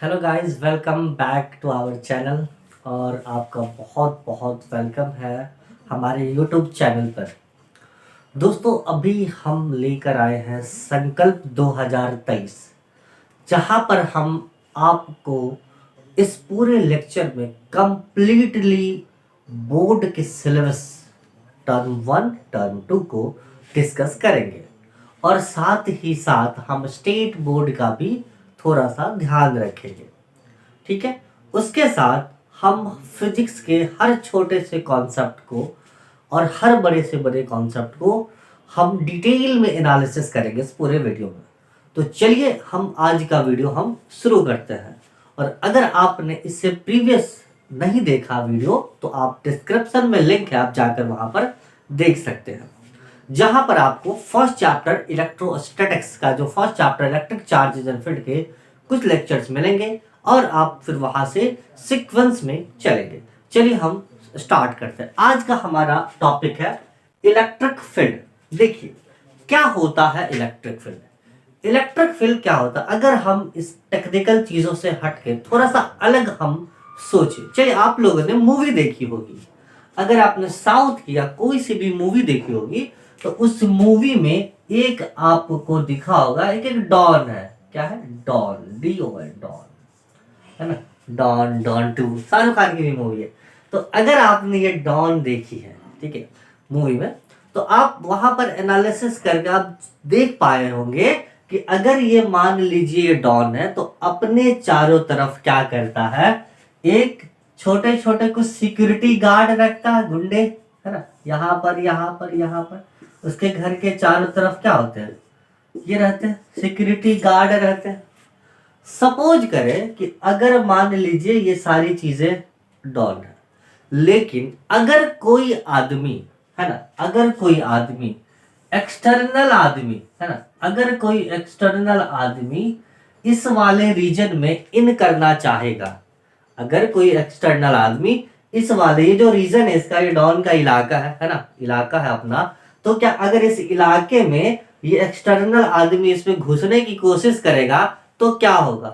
Hello guys, welcome back to our channel. और आपका बहुत बहुत वेलकम है हमारे यूट्यूब चैनल पर। दोस्तों, अभी हम लेकर आए हैं संकल्प 2023, जहां पर हम आपको इस पूरे लेक्चर में कंप्लीटली बोर्ड के सिलेबस टर्म 1 टर्म 2 को डिस्कस करेंगे। और साथ ही साथ हम स्टेट बोर्ड का भी थोड़ा सा ध्यान रखेंगे। ठीक है। उसके साथ हम फिजिक्स के हर छोटे से कॉन्सेप्ट को और हर बड़े से बड़े कॉन्सेप्ट को हम डिटेल में एनालिसिस करेंगे इस पूरे वीडियो में। तो चलिए हम आज का वीडियो हम शुरू करते हैं। और अगर आपने इससे प्रीवियस नहीं देखा वीडियो तो आप डिस्क्रिप्शन में लिंक है, आप जाकर वहां पर देख सकते हैं, जहां पर आपको फर्स्ट चैप्टर इलेक्ट्रोस्टैटिक्स का जो first chapter electric charges and field के कुछ लेक्चर्स मिलेंगे और आप फिर वहां से सीक्वेंस में चलेंगे। चलिए हम स्टार्ट करते हैं। आज का हमारा टॉपिक है इलेक्ट्रिक फील्ड। देखिए क्या होता है इलेक्ट्रिक फील्ड। इलेक्ट्रिक फील्ड क्या होता है, अगर हम इस टेक्निकल चीजों से हटके थोड़ा सा अलग हम सोचे। चलिए, आप लोगों ने मूवी देखी होगी, अगर आपने साउथ की या कोई सी भी मूवी देखी होगी तो उस मूवी में एक आपको दिखा होगा, एक एक डॉन है। क्या है? डॉन, DON, डॉन, है ना। डॉन, डॉन 2 शाहरुख खान की भी मूवी है। तो अगर आपने ये डॉन देखी है, ठीक है, मूवी में, तो आप वहां पर एनालिसिस करके आप देख पाए होंगे कि अगर ये मान लीजिए ये डॉन है तो अपने चारों तरफ क्या करता है, एक छोटे छोटे कुछ सिक्योरिटी गार्ड रखता है, गुंडे, है ना, यहाँ पर यहाँ पर यहाँ पर। उसके घर के चारों तरफ क्या होते हैं, ये रहते हैं, सिक्योरिटी गार्ड रहते हैं। सपोज करें कि अगर मान लीजिए ये सारी चीजें डॉन है, लेकिन अगर कोई आदमी, है ना, अगर कोई आदमी एक्सटर्नल आदमी, है ना, अगर कोई एक्सटर्नल आदमी इस वाले रीजन में इन करना चाहेगा, अगर कोई एक्सटर्नल आदमी इस वाले, ये जो रीजन है इसका, ये डॉन का इलाका है ना, इलाका है अपना, तो क्या अगर इस इलाके में ये एक्सटर्नल आदमी इसमें घुसने की कोशिश करेगा तो क्या होगा?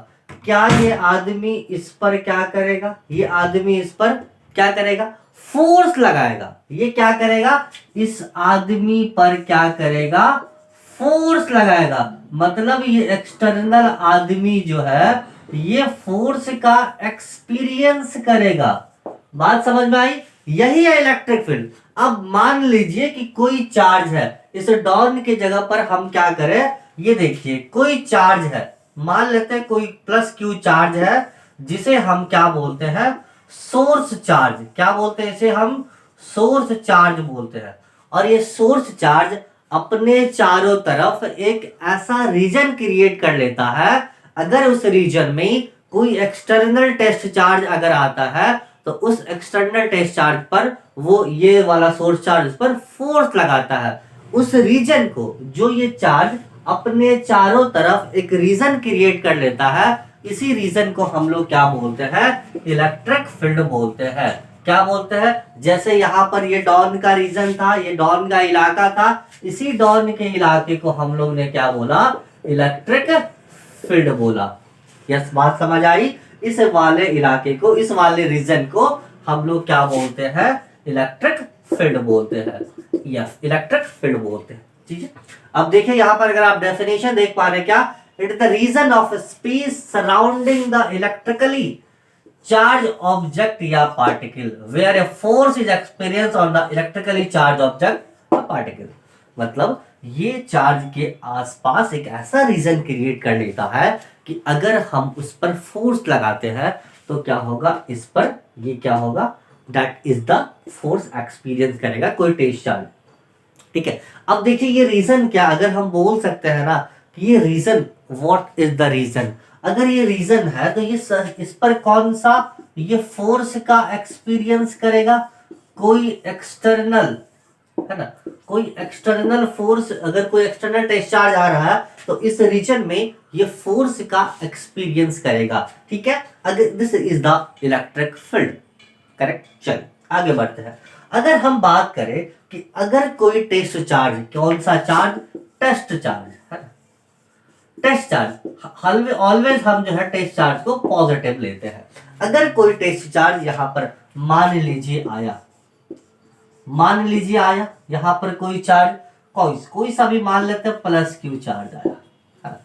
क्या ये आदमी इस पर क्या करेगा, ये आदमी इस पर क्या करेगा? फोर्स लगाएगा। ये क्या करेगा? इस आदमी पर क्या करेगा? फोर्स लगाएगा। मतलब ये एक्सटर्नल आदमी जो है ये फोर्स का एक्सपीरियंस करेगा। बात समझ में आई? यही है इलेक्ट्रिक फील्ड। अब मान लीजिए कि कोई चार्ज है, इस डॉन के जगह पर हम क्या करें, ये देखिए कोई चार्ज है, मान लेते हैं कोई +Q चार्ज है, जिसे हम क्या बोलते हैं, सोर्स चार्ज। क्या बोलते हैं इसे? हम सोर्स चार्ज बोलते हैं। और ये सोर्स चार्ज अपने चारों तरफ एक ऐसा रीजन क्रिएट कर लेता है, अगर उस रीजन में कोई एक्सटर्नल टेस्ट चार्ज अगर आता है तो उस एक्सटर्नल टेस्ट चार्ज पर वो ये वाला सोर्स चार्ज उस पर फोर्स लगाता है। उस रीजन को, जो ये चार्ज अपने चारों तरफ एक रीजन क्रिएट कर लेता है, इसी रीजन को हम लोग क्या बोलते हैं? इलेक्ट्रिक फील्ड बोलते हैं। क्या बोलते हैं? जैसे यहाँ पर ये डॉन का रीजन था, ये डॉन का इलाका था, इसी डॉन के इलाके को हम लोग ने क्या बोला? इलेक्ट्रिक फील्ड बोला। यस, बात समझ आई? इस वाले इलाके को, इस वाले रीजन को हम लोग क्या बोलते हैं? इलेक्ट्रिक फील्ड बोलते हैं। यस, इलेक्ट्रिक फील्ड बोलते हैं। ठीक है। अब देखिए यहाँ पर अगर आप डेफिनेशन देख पा रहे हैं, क्या? It is the region of space surrounding the electrically charge object या particle where a force is experience on the electrically charge object या पार्टिकल। मतलब ये चार्ज के आसपास एक ऐसा रीजन क्रिएट कर लेता है कि अगर हम उस पर फोर्स लगाते हैं तो क्या होगा, इस पर ये क्या होगा, that is the force experience करेगा कोई टेस्ट चार्ज। ठीक है। अब देखिए ये रीजन क्या, अगर हम बोल सकते हैं ना कि ये reason, what is the reason, अगर ये रीजन है तो ये इस पर कौन सा ये फोर्स का एक्सपीरियंस करेगा? कोई एक्सटर्नल, है ना, कोई एक्सटर्नल फोर्स, अगर कोई एक्सटर्नल टेस्ट चार्ज आ रहा है तो इस रीजन में ये फोर्स का एक्सपीरियंस करेगा। ठीक है। अगर this is the electric field. Correct. चल आगे बढ़ते हैं। अगर हम बात करें कि अगर कोई टेस्ट चार्ज, कौन सा चार्ज? टेस्ट चार्ज, है ना, टेस्ट चार्ज ऑलवेज हम जो है टेस्ट चार्ज को पॉजिटिव लेते हैं। अगर कोई टेस्ट चार्ज यहां पर मान लीजिए आया यहां पर कोई चार्ज कोई सा भी मान लेते हैं प्लस क्यू चार्ज आया,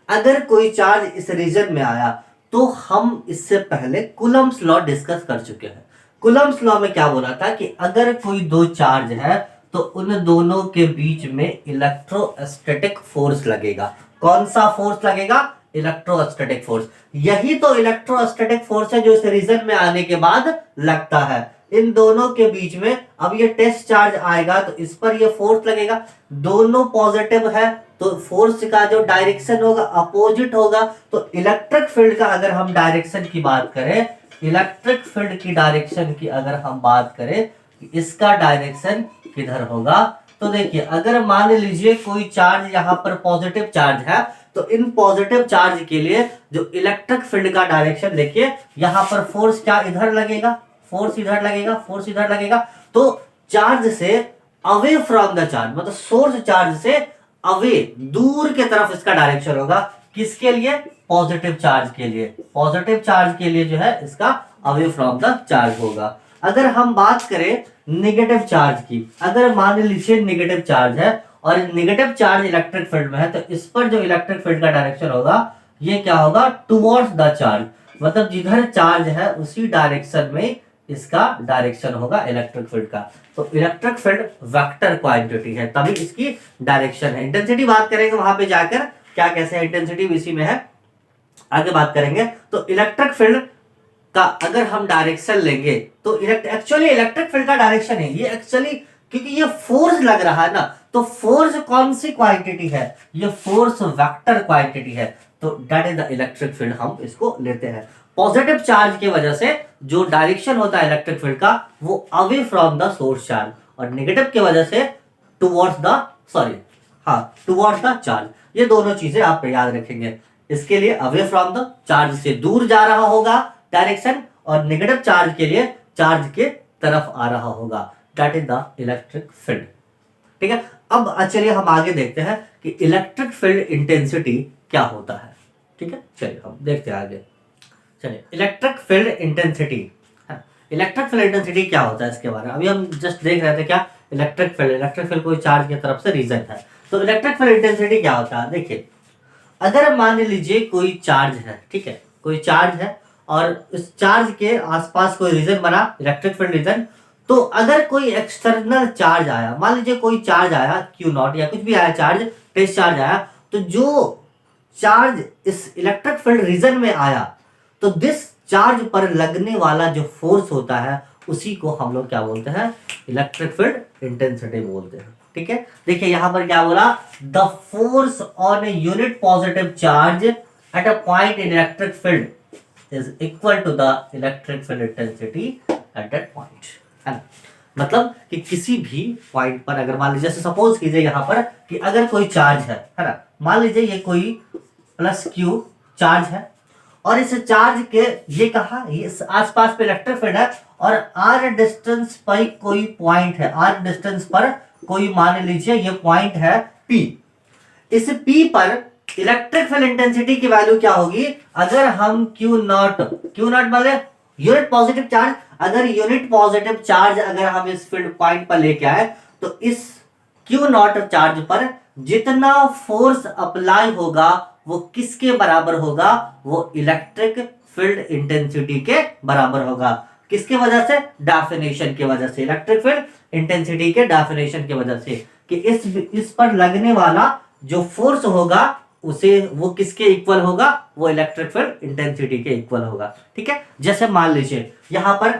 अगर कोई चार्ज इस रीजन में आया तो हम इससे पहले कूलम्ब्स लॉ डिस्कस कर चुके हैं। कूलम्ब्स लॉ में क्या बोला था कि अगर कोई दो चार्ज है तो उन दोनों के बीच में इलेक्ट्रोस्टैटिक फोर्स लगेगा। कौन सा फोर्स लगेगा? Electrostatic force. यही तो इलेक्ट्रोस्टैटिक फोर्स है जो इस रीजन में आने के बाद लगता है इन दोनों के बीच में। अब ये टेस्ट चार्ज आएगा तो इस पर ये फोर्स लगेगा, दोनों पॉजिटिव है तो फोर्स का जो डायरेक्शन होगा अपोजिट होगा। तो इलेक्ट्रिक फील्ड का अगर हम डायरेक्शन की बात करें, इलेक्ट्रिक फील्ड की डायरेक्शन की अगर हम बात करें, इसका डायरेक्शन किधर होगा? तो देखिए अगर मान लीजिए कोई चार्ज यहाँ पर पॉजिटिव चार्ज है तो इन पॉजिटिव चार्ज के लिए जो इलेक्ट्रिक फील्ड का डायरेक्शन देखिए यहाँ पर फोर्स क्या इधर लगेगा, फोर्स इधर लगेगा। तो चार्ज से अवे फ्रॉम द चार्ज, मतलब सोर्स चार्ज से अवे दूर के तरफ इसका डायरेक्शन होगा। किसके लिए? पॉजिटिव चार्ज के लिए। पॉजिटिव चार्ज के लिए जो है इसका अवे फ्रॉम द चार्ज होगा। अगर हम बात करें नेगेटिव चार्ज की, अगर मान लीजिए नेगेटिव चार्ज है और नेगेटिव चार्ज इलेक्ट्रिक फील्ड में है तो इस पर जो इलेक्ट्रिक फील्ड का डायरेक्शन होगा ये क्या होगा? टुवर्ड्स द चार्ज, मतलब जिधर चार्ज है उसी डायरेक्शन में इसका डायरेक्शन होगा इलेक्ट्रिक फील्ड का। तो इलेक्ट्रिक फील्ड वेक्टर क्वांटिटी है तभी इसकी डायरेक्शन है। इंटेंसिटी बात करेंगे वहां पे जाकर क्या कैसे है, इंटेंसिटी इसी में है, आगे बात करेंगे। तो इलेक्ट्रिक फील्ड का अगर हम डायरेक्शन लेंगे तो एक्चुअली इलेक्ट्रिक फील्ड का डायरेक्शन है ये एक्चुअली, क्योंकि ये फोर्स लग रहा है ना, तो फोर्स कौन सी क्वांटिटी है? ये फोर्स वेक्टर क्वांटिटी है। तो that is the electric field, हम इसको लेते हैं। पॉजिटिव चार्ज की वजह से जो डायरेक्शन होता है इलेक्ट्रिक फील्ड का वो away from the source charge, और नेगेटिव की वजह से टुवर्ड्स द चार्ज। ये दोनों चीजें आप याद रखेंगे। इसके लिए अवे फ्रॉम द चार्ज से दूर जा रहा होगा डायरेक्शन, और नेगेटिव चार्ज के लिए चार्ज के तरफ आ रहा होगा। That is the electric field. ठीक है, अब चलिए हम आगे देखते हैं कि इलेक्ट्रिक फील्ड इंटेंसिटी क्या होता है। ठीक है, चलिए हम देखते हैं आगे। चलिए electric field intensity, electric field intensity क्या होता है इसके बारे में अभी हम जस्ट देख रहे थे। क्या इलेक्ट्रिक फील्ड कोई चार्ज की तरफ से रीजन है। तो इलेक्ट्रिक फील्ड इंटेंसिटी क्या होता है? देखिए अगर मान लीजिए कोई चार्ज है, ठीक है, कोई चार्ज है और इस चार्ज के आसपास कोई रीजन बना इलेक्ट्रिक फील्ड रीजन, तो अगर कोई एक्सटर्नल चार्ज आया, मान लीजिए कोई चार्ज आया Q0 या कुछ भी आया चार्ज, टेस्ट चार्ज आया, तो जो चार्ज इस इलेक्ट्रिक फील्ड रीजन में आया तो दिस चार्ज पर लगने वाला जो फोर्स होता है उसी को हम लोग क्या बोलते हैं? इलेक्ट्रिक फील्ड इंटेंसिटी बोलते हैं। ठीक है, देखिए यहां पर क्या बोला? The force on a unit positive charge at a point in electric field is equal to the electric field intensity at that point, है ना। मतलब कि किसी भी पॉइंट पर अगर मान लीजिए, सपोज कीजिए यहां पर कि अगर कोई चार्ज है ना, मान लीजिए ये कोई प्लस क्यू चार्ज है और इस चार्ज के ये कहा ये आसपास पे इलेक्ट्रिक फील्ड है और आर डिस्टेंस पर कोई पॉइंट है, आर डिस्टेंस पर कोई मान लीजिए ये पॉइंट है P। इस P पर इलेक्ट्रिक फील्ड इंटेंसिटी की वैल्यू क्या होगी? अगर हम Q0 मतलब यूनिट पॉजिटिव चार्ज, अगर यूनिट पॉजिटिव चार्ज अगर हम इस फील्ड पॉइंट पर लेके आए तो इस Q0 चार्ज पर जितना फोर्स अप्लाई होगा वो किसके बराबर होगा? वो इलेक्ट्रिक फील्ड इंटेंसिटी के बराबर होगा। किसके वजह से? डेफिनेशन की वजह से, इलेक्ट्रिक फील्ड इंटेंसिटी के डेफिनेशन की वजह से कि इस पर लगने वाला जो फोर्स होगा उसे वो किसके इक्वल होगा? वो इलेक्ट्रिक फील्ड इंटेंसिटी के इक्वल होगा। ठीक है, जैसे मान लीजिए यहां पर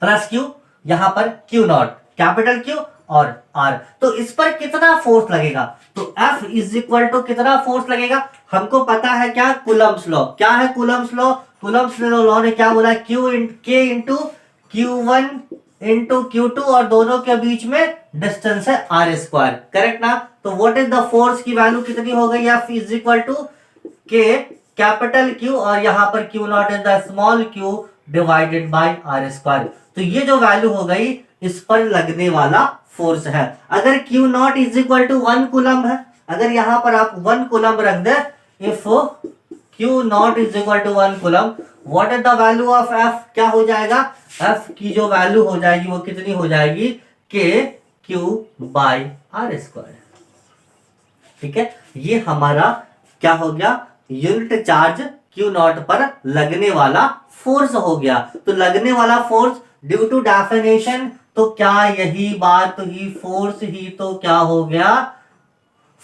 प्लस क्यू, यहां पर Q0, कैपिटल Q और R, तो इस पर कितना फोर्स लगेगा? तो F इज इक्वल टू कितना फोर्स लगेगा? हमको पता है क्या? Coulomb's law. क्या है कूलम्ब्स लॉ? कूलम्ब्स लॉ ने क्या बोला? K into Q1 into Q2 और दोनों के बीच में डिस्टेंस है R स्क्वायर, करेक्ट ना। तो व्हाट इज द फोर्स की वैल्यू कितनी हो गई? F is equal to K capital Q और यहां पर Q0 is the small q divided by R square. तो ये जो वैल्यू हो गई इस पर लगने वाला फोर्स है। अगर Q0 is equal to 1 coulomb है, अगर यहां पर आप 1 कूलम रख दे if Q not is equal to 1 coulomb, what is the value of F, क्या हो जाएगा, एफ की जो वैल्यू हो जाएगी वो कितनी हो जाएगी, के क्यू बाई आर स्क्वायर। ठीक है, ये हमारा क्या हो गया, यूनिट चार्ज क्यू नॉट पर लगने वाला फोर्स हो गया। तो लगने वाला फोर्स ड्यू टू डेफिनेशन, तो क्या यही बात ही, फोर्स ही तो क्या हो गया,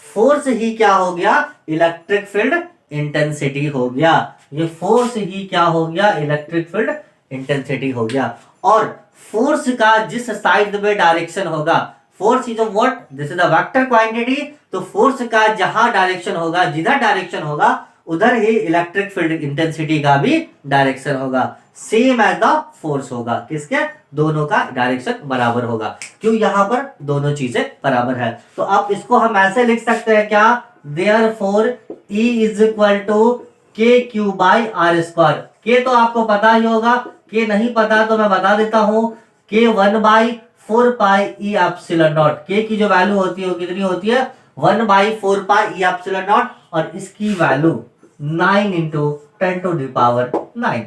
फोर्स ही क्या हो गया, इलेक्ट्रिक फील्ड इंटेंसिटी हो गया। ये फोर्स ही क्या हो गया, इलेक्ट्रिक फील्ड इंटेंसिटी हो गया। और फोर्स का जिस साइड में डायरेक्शन होगा, force is what, this is the vector quantity, तो फोर्स का जहां डायरेक्शन होगा, जिधर डायरेक्शन होगा उधर ही इलेक्ट्रिक फील्ड इंटेंसिटी का भी डायरेक्शन होगा, सेम एज द फोर्स होगा। किसके, दोनों का डायरेक्शन बराबर होगा, क्यों, यहां पर दोनों चीजें बराबर है। तो आप इसको हम ऐसे लिख सकते हैं क्या, therefore E is equal to K Q by R square. के तो आपको पता ही होगा, के नहीं पता तो मैं बता देता हूं, के 1/4 पाई ई एप्सिलॉन नॉट, के की जो वैल्यू होती है वो कितनी होती है, 1/4 पाई ई एप्सिलॉन नॉट, और इसकी वैल्यू 9 इंटू 10⁹9,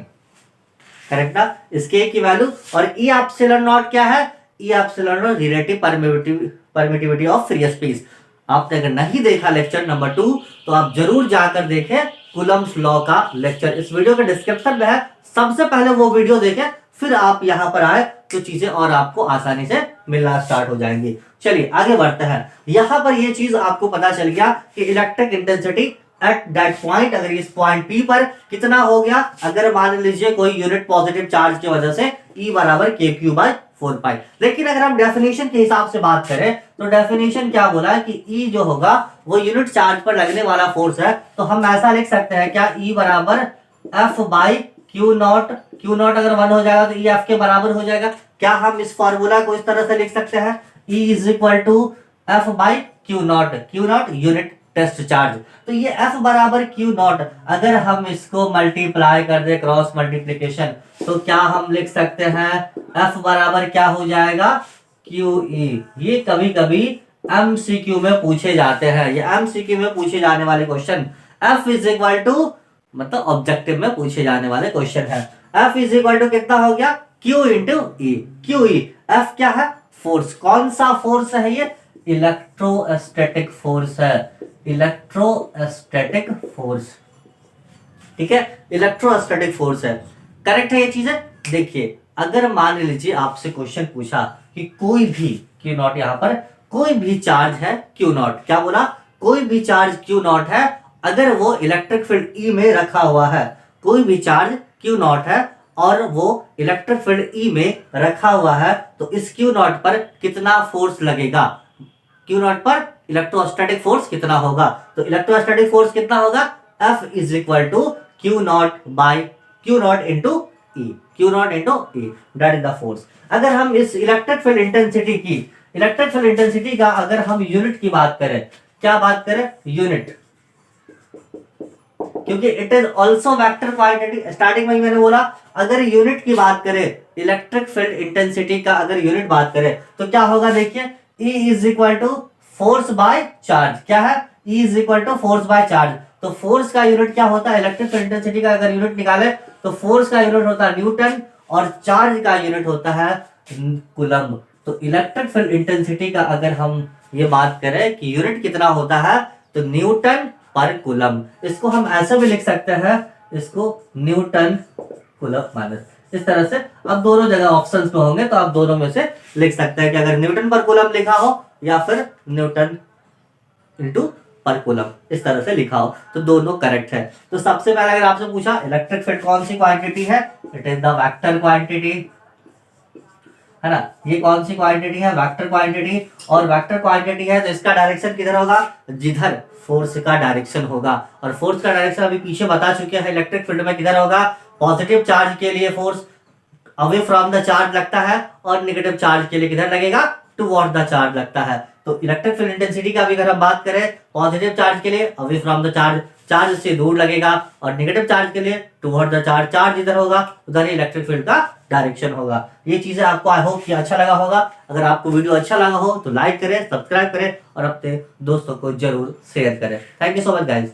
करेक्ट ना, इसके की वैल्यू। और ई एप्सिलॉन नॉट क्या है, e epsilon naught relative permittivity of free space. आपने अगर नहीं देखा लेक्चर नंबर 2 तो आप जरूर जाकर देखें, कूलम्स लॉ का लेक्चर इस वीडियो के डिस्क्रिप्शन में है, सबसे पहले वो वीडियो देखें, फिर आप यहाँ पर आए तो चीजें और आपको आसानी से मिलना स्टार्ट हो जाएंगी। चलिए आगे बढ़ते हैं। यहाँ पर ये चीज आपको पता चल गया कि electric intensity at that point, अगर इस पॉइंट P पर कितना हो गया, अगर मान लीजिए कोई यूनिट पॉजिटिव चार्ज की वजह से E बराबर के क्यू बाई 4 पाई। लेकिन अगर हम डेफिनेशन के हिसाब से बात करें तो डेफिनेशन क्या बोला है कि E जो होगा वो यूनिट चार्ज पर लगने वाला फोर्स है, तो हम ऐसा लिख सकते हैं क्या, E बराबर F by Q not, Q not अगर 1 हो जाएगा तो E F के बराबर हो जाएगा। क्या हम इस फॉर्मूला को इस तरह से लिख सकते हैं, E is equal to F by Q not unit test charge. तो ये F बराबर क्यू नॉट, अगर हम इसको मल्टीप्लाई कर दे, क्रॉस मल्टीप्लीकेशन, तो क्या हम लिख सकते हैं, F बराबर क्या हो जाएगा, QE। ये कभी कभी MCQ में पूछे जाते हैं, ये MCQ में पूछे जाने वाले question, F is equal to मतलब ऑब्जेक्टिव में पूछे जाने वाले क्वेश्चन है। F इज इक्वल टू कितना हो गया, Q इंटू ई, QE। F क्या है, फोर्स, कौन सा फोर्स है ये, इलेक्ट्रोस्टैटिक फोर्स है, इलेक्ट्रोस्टैटिक फोर्स, ठीक है, इलेक्ट्रोस्टैटिक फोर्स है, करेक्ट है ये चीजें। देखिए अगर मान लीजिए आपसे क्वेश्चन पूछा कि कोई भी क्यू नॉट, यहां पर कोई भी चार्ज है क्यू नॉट, क्या बोला, कोई भी चार्ज क्यू नॉट है, अगर वो इलेक्ट्रिक फील्ड ई में रखा हुआ है, कोई भी चार्ज क्यू नॉट है और वो इलेक्ट्रिक फील्ड ई में रखा हुआ है, तो इस क्यू नॉट पर कितना फोर्स लगेगा, क्यू नॉट पर इलेक्ट्रोस्टैटिक फोर्स कितना होगा, तो इलेक्ट्रोस्टैटिक फोर्स कितना होगा, F is equal to Q not by Q not into E, Q not into E, that is the force. अगर हम इस इलेक्ट्रिक फील्ड इंटेंसिटी का अगर हम यूनिट की बात करें, क्या बात करें, यूनिट, क्योंकि it is also vector quantity. Starting में मैंने बोला अगर यूनिट की बात करें, इलेक्ट्रिक फील्ड इंटेंसिटी का अगर यूनिट बात करें तो क्या होगा, देखिए E is equal to force by charge, क्या है, E is equal to force by charge. तो फोर्स का यूनिट क्या होता है, इलेक्ट्रिक फील्ड इंटेंसिटी का अगर यूनिट निकाले तो फोर्स का यूनिट होता है न्यूटन और चार्ज का यूनिट होता है कूलम्ब। तो इलेक्ट्रिक फील्ड इंटेंसिटी का अगर हम ये बात करें कि यूनिट कितना होता है, तो न्यूटन पर कूलम्ब। इसको हम ऐसे भी लिख सकते हैं, इसको न्यूटन कूलम्ब माइनस, इस तरह से। अब दोनों जगह ऑप्शंस में होंगे तो आप दोनों में से लिख सकते हैं कि अगर न्यूटन पर कूलम्ब लिखा हो या फिर न्यूटन इनटू पर कूलम्ब, इस तरह से लिखा हो, तो दोनों करेक्ट है। तो सबसे पहले अगर आपसे पूछा इलेक्ट्रिक फील्ड कौन सी क्वांटिटी है, it is the vector quantity, है ना, ये कौन सी क्वांटिटी है, वेक्टर क्वांटिटी। और वेक्टर क्वांटिटी है तो इसका डायरेक्शन किधर होगा, जिधर फोर्स का डायरेक्शन होगा। और फोर्स का डायरेक्शन अभी पीछे बता चुके हैं, इलेक्ट्रिक फील्ड में किधर होगा, पॉजिटिव चार्ज के लिए force away from the charge लगता है और नेगेटिव चार्ज के लिए किधर लगेगा, टुवर्ड द चार्ज लगता है। तो इलेक्ट्रिक फील्ड इंटेंसिटी का भी अगर हम बात करें, पॉजिटिव चार्ज के लिए away from the charge, charge से दूर लगेगा, और नेगेटिव चार्ज के लिए टुवर्ड द चार्ज, चार्ज इधर होगा उधर ही इलेक्ट्रिक फील्ड का डायरेक्शन होगा। ये चीजें आपको आई होप कि अच्छा लगा होगा। अगर आपको वीडियो अच्छा लगा हो तो लाइक करें, सब्सक्राइब करें और अपने दोस्तों को जरूर शेयर करें। Thank you so much guys.